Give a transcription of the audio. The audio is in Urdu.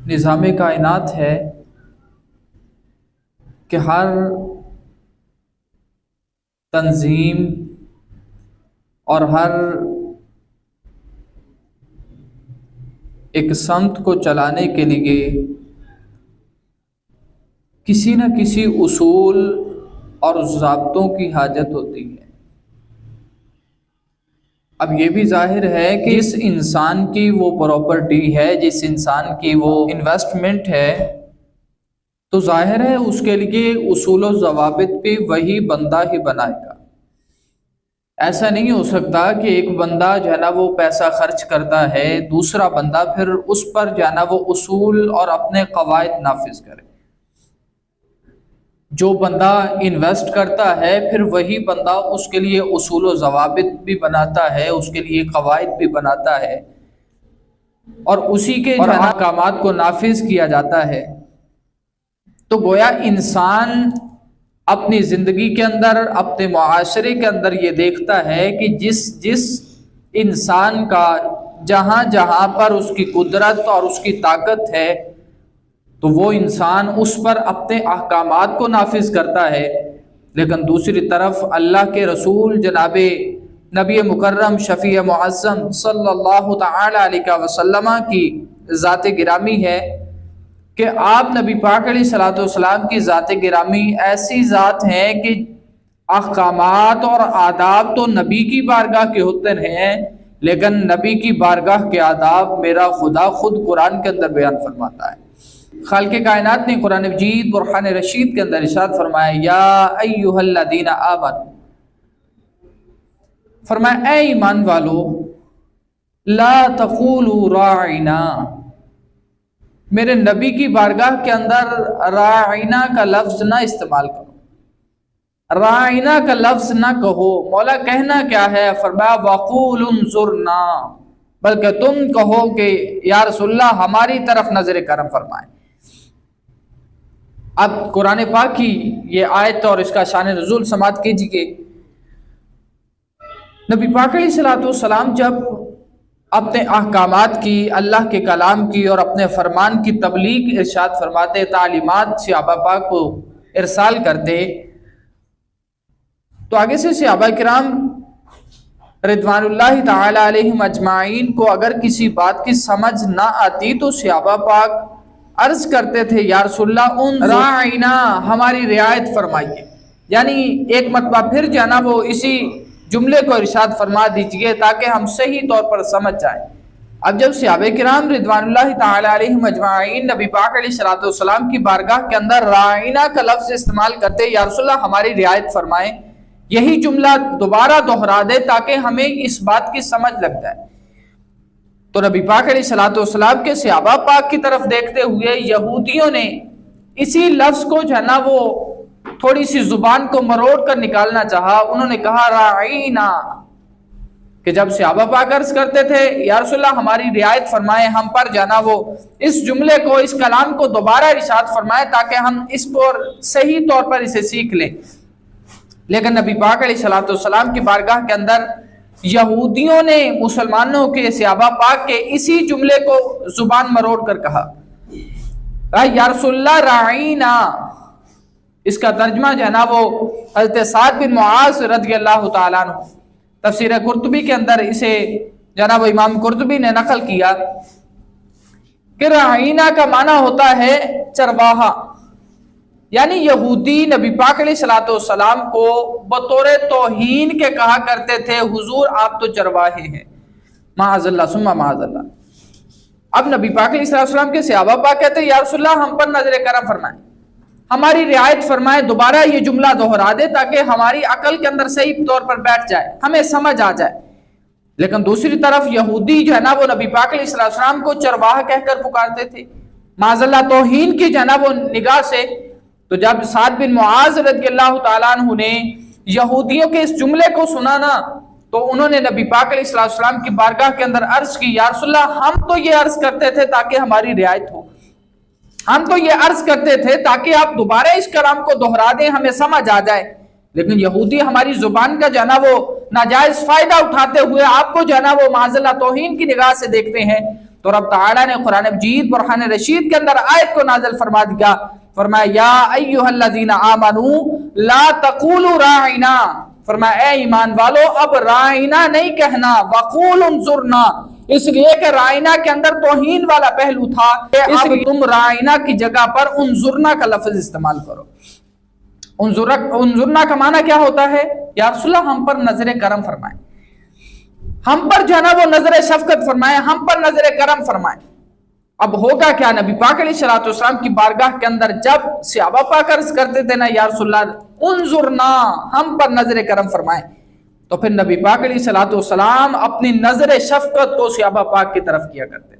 نظام کائنات ہے کہ ہر تنظیم اور ہر ایک سمت کو چلانے کے لیے کسی نہ کسی اصول اور ضابطوں کی حاجت ہوتی ہے۔ اب یہ بھی ظاہر ہے کہ جس انسان کی وہ پراپرٹی ہے، جس انسان کی وہ انویسٹمنٹ ہے، تو ظاہر ہے اس کے لیے اصول و ضوابط بھی وہی بندہ ہی بنائے گا۔ ایسا نہیں ہو سکتا کہ ایک بندہ جو ہے نا وہ پیسہ خرچ کرتا ہے، دوسرا بندہ پھر اس پر جو ہے نا وہ اصول اور اپنے قواعد نافذ کرے۔ جو بندہ انویسٹ کرتا ہے پھر وہی بندہ اس کے لیے اصول و ضوابط بھی بناتا ہے، اس کے لیے قواعد بھی بناتا ہے، اور اسی کے جو ہے نا احکامات کو نافذ کیا جاتا ہے۔ تو گویا انسان اپنی زندگی کے اندر، اپنے معاشرے کے اندر یہ دیکھتا ہے کہ جس انسان کا جہاں جہاں پر اس کی قدرت اور اس کی طاقت ہے تو وہ انسان اس پر اپنے احکامات کو نافذ کرتا ہے، لیکن دوسری طرف اللہ کے رسول جناب نبی مکرم شفیع معظم صلی اللہ تعالی علیہ وسلم کی ذات گرامی ہے کہ آپ نبی پاک علیہ الصلوۃ والسلام کی ذات گرامی ایسی ذات ہیں کہ احکامات اور آداب تو نبی کی بارگاہ کے ہوتے ہیں، لیکن نبی کی بارگاہ کے آداب میرا خدا خود قرآن کے اندر بیان فرماتا ہے۔ خالق کائنات نے قرآن مجید برہان رشید کے اندر ارشاد فرمایا، یا ایھا الذین آمنوا، فرمایا اے ایمان والو، لا تقولوا راعنا، میرے نبی کی بارگاہ کے اندر راعنا کا لفظ نہ استعمال کرو، راعنا کا لفظ نہ کہو۔ مولا کہنا کیا ہے؟ فرمایا وقولوا انظرنا، بلکہ تم کہو کہ یا رسول اللہ ہماری طرف نظر کرم فرمائیں۔ اب قرآن پاک کی یہ آیت اور اس کا شان نزول سماعت کیجیے۔ نبی پاک علیہ الصلوۃ والسلام جب اپنے احکامات کی، اللہ کے کلام کی اور اپنے فرمان کی تبلیغ ارشاد فرماتے، تعلیمات صحابہ پاک کو ارسال کرتے، تو آگے سے صحابہ کرام رضوان اللہ تعالی علیہم اجمعین کو اگر کسی بات کی سمجھ نہ آتی تو صحابہ پاک عرض کرتے تھے، یا رسول اللہ راعنا، ہماری رعایت فرمائیے، یعنی ایک مرتبہ پھر جانا وہ اسی جملے کو ارشاد فرما دیجئے تاکہ ہم صحیح طور پر سمجھ جائیں۔ اب جب صحابہ کرام رضوان اللہ تعالی علیہم اجمعین نبی پاک علیہ الصلوۃ والسلام کی بارگاہ کے اندر راعنا کا لفظ استعمال کرتے، یا رسول اللہ ہماری رعایت فرمائیں، یہی جملہ دوبارہ دہرا دے تاکہ ہمیں اس بات کی سمجھ لگ جائے، تو نبی پاک علیہ الصلوۃ والسلام کے صحابہ پاک کی طرف دیکھتے ہوئے یہودیوں نے اسی لفظ کو جو ہے نا وہ تھوڑی سی زبان کو مروڑ کر نکالنا چاہا، انہوں نے کہا راعینا، کہ جب صحابہ پاک عرض کرتے تھے یا رسول اللہ ہماری رعایت فرمائیں، ہم پر جانا وہ اس جملے کو، اس کلام کو دوبارہ ارشاد فرمائے تاکہ ہم اس پر صحیح طور پر اسے سیکھ لیں، لیکن نبی پاک علیہ الصلوۃ والسلام کی بارگاہ کے اندر یہودیوں نے مسلمانوں کے صحابہ پاک کے اسی جملے کو زبان مروڑ کر کہا یا رسول اللہ راعینا۔ اس کا ترجمہ جو ہے نا وہ حضرت سعد بن معاذ رضی اللہ تعالیٰ عنہ تفسیر قرطبی کے اندر اسے جو ہے نا وہ امام قرطبی نے نقل کیا کہ راعینا کا معنی ہوتا ہے چرواہا، یعنی یہودی نبی پاک علیہ الصلوۃ والسلام کو بطور توہین کے کہا کرتے تھے، حضور آپ تو چرواہے ہیں، معاذ اللہ ثم معاذ اللہ۔ اب نبی پاک علیہ الصلوۃ والسلام کے صحابہ پاک کہتے ہیں یا رسول اللہ ہم پر نظر کرم فرمائیں، ہماری رعایت فرمائے، دوبارہ یہ جملہ دہرا دے تاکہ ہماری عقل کے اندر صحیح طور پر بیٹھ جائے، ہمیں سمجھ آ جائے۔ لیکن دوسری طرف یہودی جو ہے نا وہ نبی پاک علیہ الصلوۃ والسلام کو چرواہا کہہ کر پکارتے تھے، معاذ اللہ توہین کی جو ہے نا وہ نگاہ سے۔ تو جب سعد بن معاذ رضی اللہ تعالیٰ عنہ نے یہودیوں کے اس جملے کو سنا نا تو انہوں نے نبی پاک علیہ الصلوۃ والسلام کی بارگاہ کے اندر عرض کی، یا رسول اللہ ہم تو یہ عرض کرتے تھے تاکہ ہماری رعایت ہو، ہم تو یہ عرض کرتے تھے تاکہ آپ دوبارہ اس کلام کو دہرا دیں، ہمیں سمجھ آ جائے، لیکن یہودی ہماری زبان کا جو ہے نا وہ ناجائز فائدہ اٹھاتے ہوئے آپ کو جو ہے نا وہ معاذ اللہ توہین کی نگاہ سے دیکھتے ہیں، تو رب تعالیٰ نے قرآن مجید برہان رشید کے اندر آیت کو نازل فرما دیا، فرمایا یا ایھا الذین آمنوا لا تقولوا راعنا، فرمایا اے ایمان والو اب رائنا نہیں کہنا، وقولوا انظرنا، اس لیے کہ رائنا کے اندر توہین والا پہلو تھا، اس لیے تم رائنا کی جگہ پر انظرنا کا لفظ استعمال کرو۔ انظرنا کا معنی کیا ہوتا ہے؟ یا رسول اللہ ہم پر نظر کرم فرمائیں، ہم پر جو ہے نا وہ نظر شفقت فرمائیں، ہم پر نظر کرم فرمائیں۔ اب ہوگا کیا، نبی پاک علیہ الصلوۃ والسلام کی بارگاہ کے اندر جب صحابہ پاک عرض کرتے تھے نا یا رسول اللہ انظرنا، ہم پر نظر کرم فرمائیں، تو پھر نبی پاک علیہ الصلوۃ والسلام اپنی نظر شفقت کو صحابہ پاک کی طرف کیا کرتے